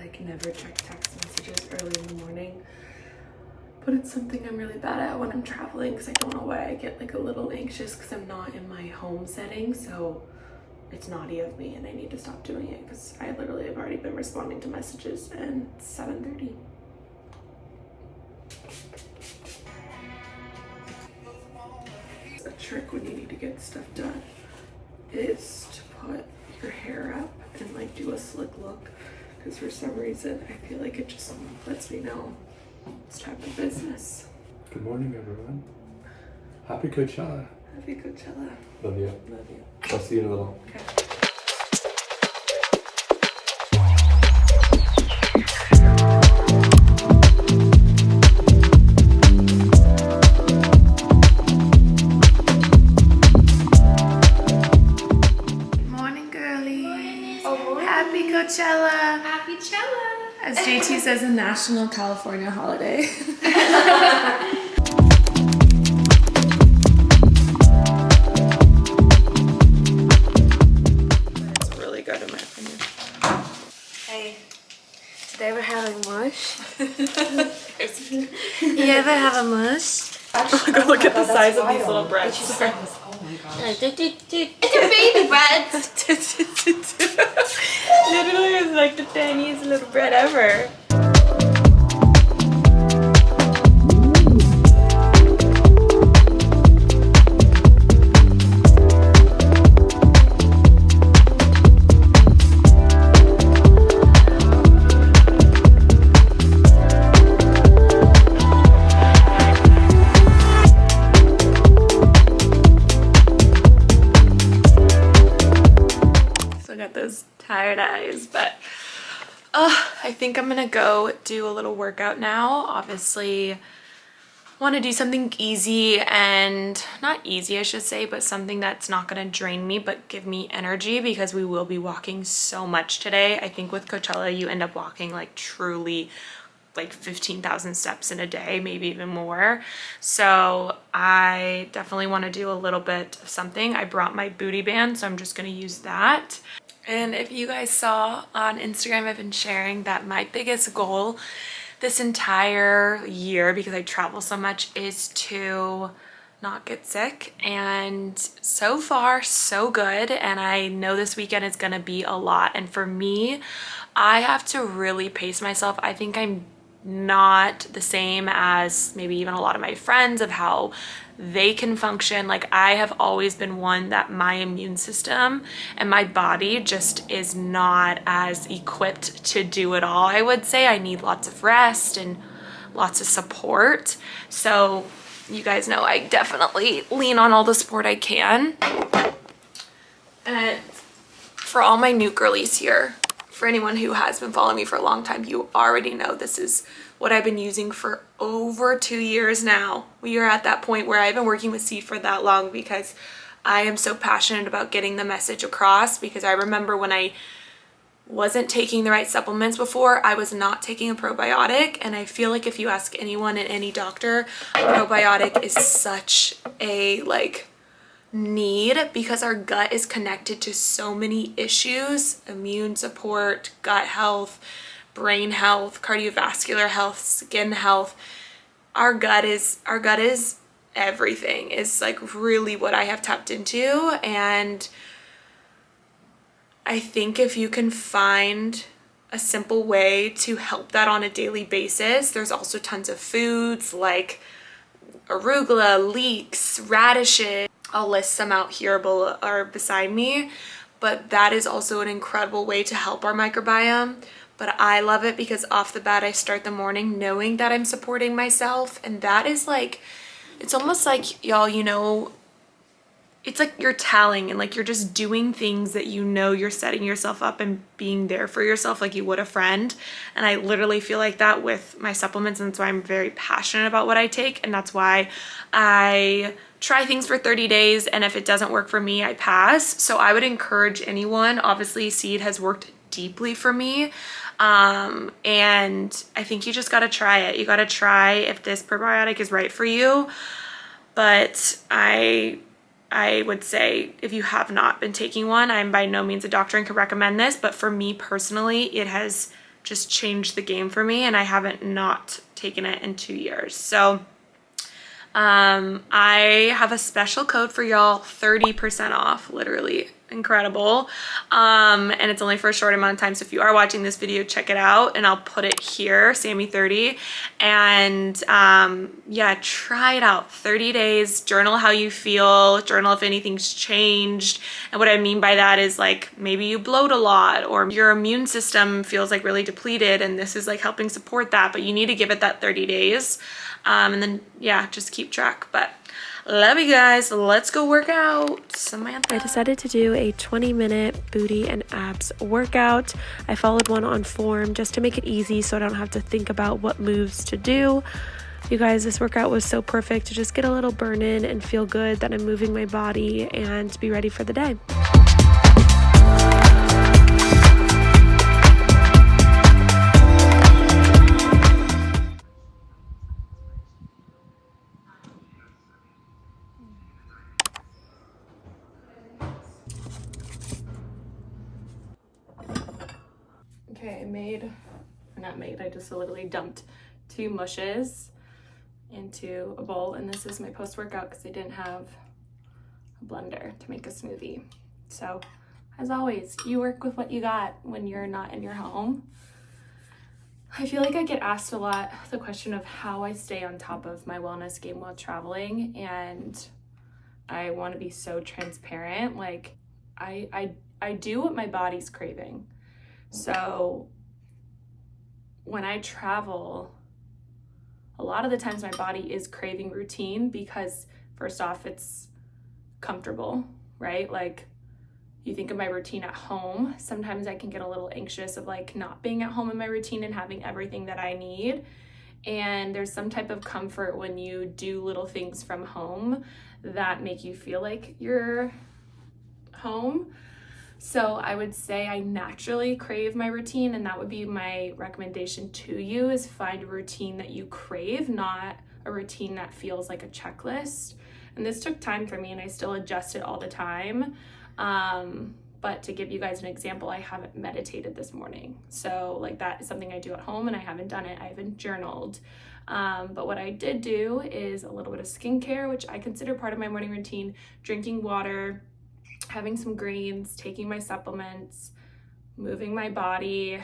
like never check text messages early in the morning, but it's something I'm really bad at when I'm traveling because I don't know why I get like a little anxious because I'm not in my home setting, so it's naughty of me and I need to stop doing it because I literally have already been responding to messages and it's 7:30. A trick when you need to get stuff done is to put your hair up and like do a slick look, because for some reason I feel like it just lets me know it's time for business. Good morning, everyone. Happy Coachella. Happy Coachella. Love you. Love you. I'll see you in a little. Okay. Happy Coachella! Happy Coachella! As JT says, a national California holiday. It's really good in my opinion. Hey, today we're having mush. You ever have a mush? Oh my god, look at the size of these little breads. Oh my gosh. It's a baby bread! Literally, it's like the tiniest little bread ever. Got those tired eyes, but I think I'm gonna go do a little workout now. Obviously want to do something easy, and not easy I should say, but something that's not gonna drain me but give me energy, because we will be walking so much today. I think with Coachella you end up walking like truly like 15,000 steps in a day, maybe even more. So I definitely want to do a little bit of something. I brought my booty band, so I'm just going to use that. And if you guys saw on Instagram, I've been sharing that my biggest goal this entire year, because I travel so much, is to not get sick. And so far so good, and I know this weekend is going to be a lot. And for me, I have to really pace myself. I think I'm not the same as maybe even a lot of my friends of how they can function. Like, I have always been one that my immune system and my body just is not as equipped to do it all. I would say I need lots of rest and lots of support. So you guys know I definitely lean on all the support I can. And for all my new girlies here, for anyone who has been following me for a long time, you already know this is what I've been using for over 2 years now. We are at that point where I've been working with Seed for that long because I am so passionate about getting the message across. Because I remember when I wasn't taking the right supplements before, I was not taking a probiotic, and I feel like if you ask anyone and any doctor, a probiotic is such a need, because our gut is connected to so many issues: immune support, gut health, brain health, cardiovascular health, skin health. Our gut is everything, is like really what I have tapped into. And I think if you can find a simple way to help that on a daily basis, there's also tons of foods like arugula, leeks, radishes. I'll list some out here or beside me, but that is also an incredible way to help our microbiome. But I love it because off the bat I start the morning knowing that I'm supporting myself, and that is like, it's almost like, y'all, you know, it's like you're telling and like you're just doing things that you know you're setting yourself up and being there for yourself like you would a friend. And I literally feel like that with my supplements, and that's why I'm very passionate about what I take, and that's why I try things for 30 days, and if it doesn't work for me, I pass. So I would encourage anyone. Obviously Seed has worked deeply for me, and I think you just got to try it. You got to try if this probiotic is right for you. But I would say if you have not been taking one, I'm by no means a doctor and can recommend this, but for me personally, it has just changed the game for me, and I haven't not taken it in 2 years. So I have a special code for y'all, 30% off, literally incredible. And it's only for a short amount of time. So if you are watching this video, check it out, and I'll put it here, Sammy30. And yeah, try it out. 30 days, journal how you feel, journal if anything's changed. And what I mean by that is like maybe you bloat a lot, or your immune system feels like really depleted, and this is like helping support that, but you need to give it that 30 days. And then yeah, just keep track. But love you guys. Let's go work out. Samantha. I decided to do a 20-minute booty and abs workout. I followed one on form just to make it easy so I don't have to think about what moves to do. You guys, this workout was so perfect to just get a little burn in and feel good that I'm moving my body and be ready for the day. Okay, I just literally dumped 2 mushes into a bowl, and this is my post-workout because I didn't have a blender to make a smoothie. So as always, you work with what you got when you're not in your home. I feel like I get asked a lot the question of how I stay on top of my wellness game while traveling, and I want to be so transparent. Like I do what my body's craving. So when I travel, a lot of the times my body is craving routine because first off, it's comfortable, right? Like you think of my routine at home, sometimes I can get a little anxious of like not being at home in my routine and having everything that I need. And there's some type of comfort when you do little things from home that make you feel like you're home. So I would say I naturally crave my routine, and that would be my recommendation to you, is find a routine that you crave, not a routine that feels like a checklist. And this took time for me, and I still adjust it all the time. But to give you guys an example, I haven't meditated this morning. So like that is something I do at home, and I haven't done it. I haven't journaled. But what I did do is a little bit of skincare, which I consider part of my morning routine, drinking water, having some greens, taking my supplements, moving my body,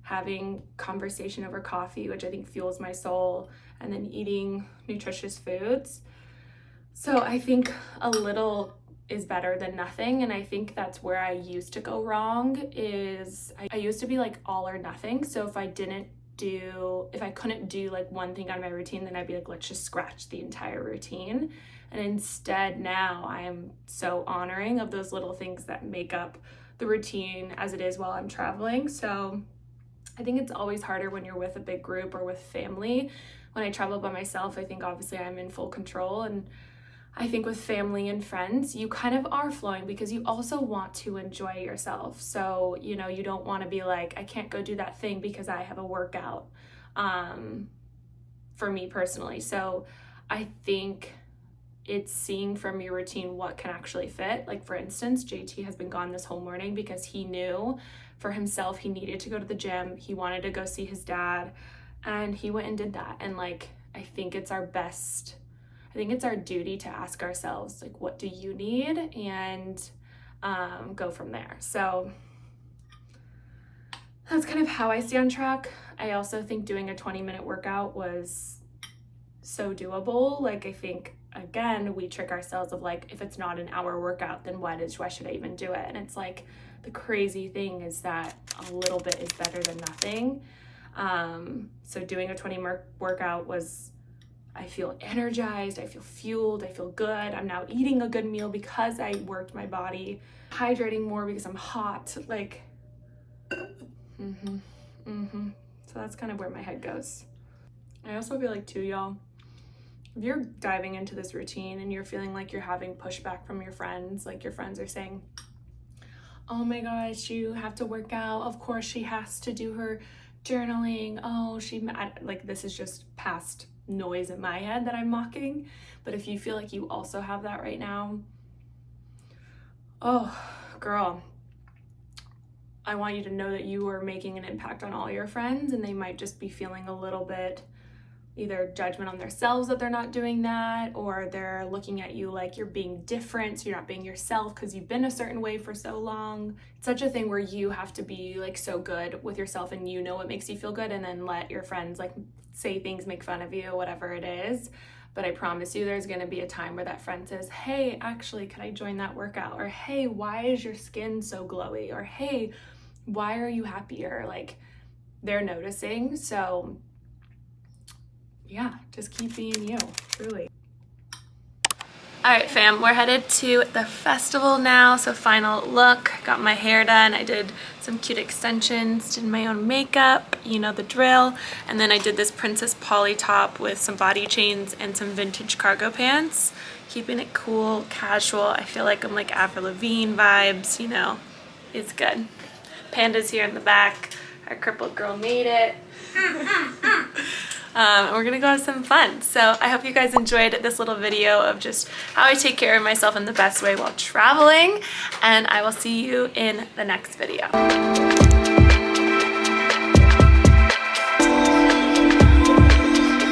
having conversation over coffee, which I think fuels my soul, and then eating nutritious foods. So I think a little is better than nothing, and I think that's where I used to go wrong. Is I used to be like all or nothing. So if I couldn't do like one thing on my routine, then I'd be like, let's just scratch the entire routine. And instead now I am so honoring of those little things that make up the routine as it is while I'm traveling. So I think it's always harder when you're with a big group or with family. When I travel by myself, I think obviously I'm in full control, and I think with family and friends, you kind of are flowing because you also want to enjoy yourself. So, you know, you don't want to be like, I can't go do that thing because I have a workout, for me personally. So I think it's seeing from your routine what can actually fit. Like for instance, JT has been gone this whole morning because he knew for himself he needed to go to the gym. He wanted to go see his dad, and he went and did that. And like, I think it's our duty to ask ourselves, like, what do you need? And go from there. So that's kind of how I stay on track. I also think doing a 20-minute workout was so doable. Like, I think, again, we trick ourselves of like, if it's not an hour workout, then why should I even do it? And it's like, the crazy thing is that a little bit is better than nothing. So doing a 20-minute workout was, I feel energized, I feel fueled, I feel good. I'm now eating a good meal because I worked my body, hydrating more because I'm hot, like, So that's kind of where my head goes. I also feel like too, y'all, if you're diving into this routine and you're feeling like you're having pushback from your friends, like your friends are saying, oh my gosh, you have to work out. Of course she has to do her journaling. Oh, like, this is just past noise in my head that I'm mocking. But if you feel like you also have that right now, oh girl, I want you to know that you are making an impact on all your friends, and they might just be feeling a little bit either judgment on themselves that they're not doing that, or they're looking at you like you're being different, so you're not being yourself because you've been a certain way for so long. It's such a thing where you have to be like so good with yourself and you know what makes you feel good, and then let your friends like say things, make fun of you, whatever it is. But I promise you there's going to be a time where that friend says, hey, actually, could I join that workout? Or hey, why is your skin so glowy? Or hey, why are you happier? Like, they're noticing. So yeah, just keep being you, truly. All right, fam, we're headed to the festival now. So final look, got my hair done. I did some cute extensions, did my own makeup, you know the drill. And then I did this Princess Polly top with some body chains and some vintage cargo pants. Keeping it cool, casual. I feel like I'm like Avril Lavigne vibes, you know, it's good. Panda's here in the back. Our crippled girl made it. And we're gonna go have some fun. So I hope you guys enjoyed this little video of just how I take care of myself in the best way while traveling, and I will see you in the next video.